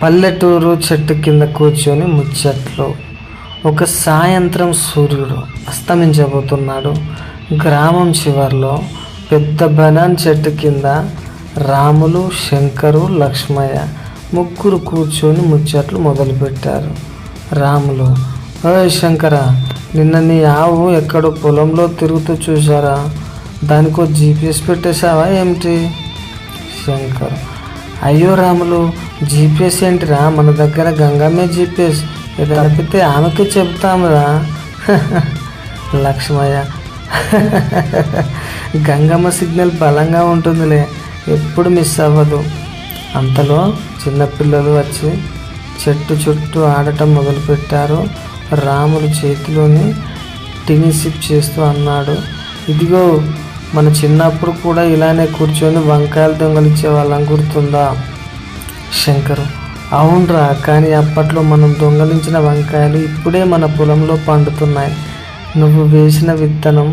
పల్లెటూరు చెట్టు కింద కూర్చొని ముచ్చట్లు. ఒక సాయంత్రం సూర్యుడు అస్తమించబోతున్నాడు. గ్రామం చివర్లో పెద్ద బనాన్ చెట్టు కింద రాములు, శంకరు, లక్ష్మయ్య ముగ్గురు కూర్చొని ముచ్చట్లు మొదలుపెట్టారు. రాములు: ఓయ్ శంకర, నిన్న నీ ఆవు ఎక్కడో పొలంలో తిరుగుతూ చూసారా? దానికో జీపీఎస్ పెట్టేశావా ఏమిటి? శంకర్: అయ్యో రాములు, జీపీఎస్ ఏంటిరా, మన దగ్గర గంగమ్మే జీపీఎస్, ఇది తప్పితే ఆమెకే చెప్తామురా. లక్ష్మయ్య: గంగమ్మ సిగ్నల్ బలంగా ఉంటుందిలే, ఎప్పుడు మిస్ అవ్వదు. అంతలో చిన్నపిల్లలు వచ్చి చెట్టు చుట్టూ ఆడటం మొదలుపెట్టారు. రాములు చేతిలోని టిని సిప్ చేస్తూ అన్నాడు: ఇదిగో, మన చిన్నప్పుడు కూడా ఇలానే కూర్చొని వంకాయలు దొంగలిచ్చే వాళ్ళం, గుర్తుందా? శంకరు: అవునరా, కానీ అప్పట్లో మనం దొంగలించిన వంకాయలు ఇప్పుడే మన పొలంలో పండుతున్నాయి. నువ్వు వేసిన విత్తనం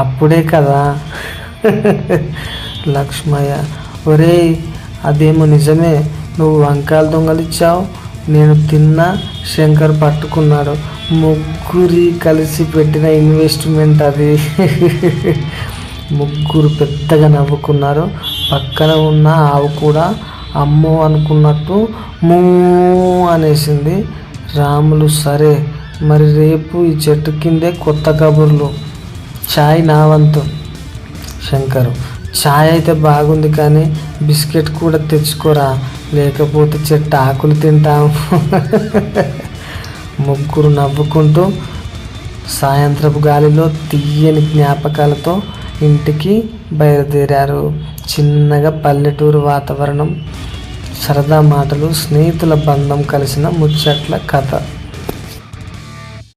అప్పుడే కదా. లక్ష్మయ్య: ఒరేయ్, అదేమో నిజమే, నువ్వు వంకాయలు దొంగలిచ్చావు, నేను తిన్నా, శంకర్ పట్టుకున్నాడు, ముగ్గురి కలిసి పెట్టిన ఇన్వెస్ట్మెంట్ అది. ముగ్గురు పెద్దగా నవ్వుకున్నారు. పక్కన ఉన్న ఆవు కూడా అమ్మో అనుకున్నట్టు మూ అనేసింది. రాములు: సరే, మరి రేపు ఈ చెట్టు కిందే కొత్త కబుర్లు, చాయ్ నా వంతు. శంకరు: చాయ్ అయితే బాగుంది, కానీ బిస్కెట్ కూడా తెచ్చుకోరా, లేకపోతే చెట్టు ఆకులు తింటాము. ముగ్గురు నవ్వుకుంటూ సాయంత్రపు గాలిలో తీయని జ్ఞాపకాలతో ఇంటికి బయలుదేరారు. చిన్నగా పల్లెటూరు వాతావరణం, సరదా మాటలు, స్నేహితుల బంధం కలిసిన ముచ్చట్ల కథ.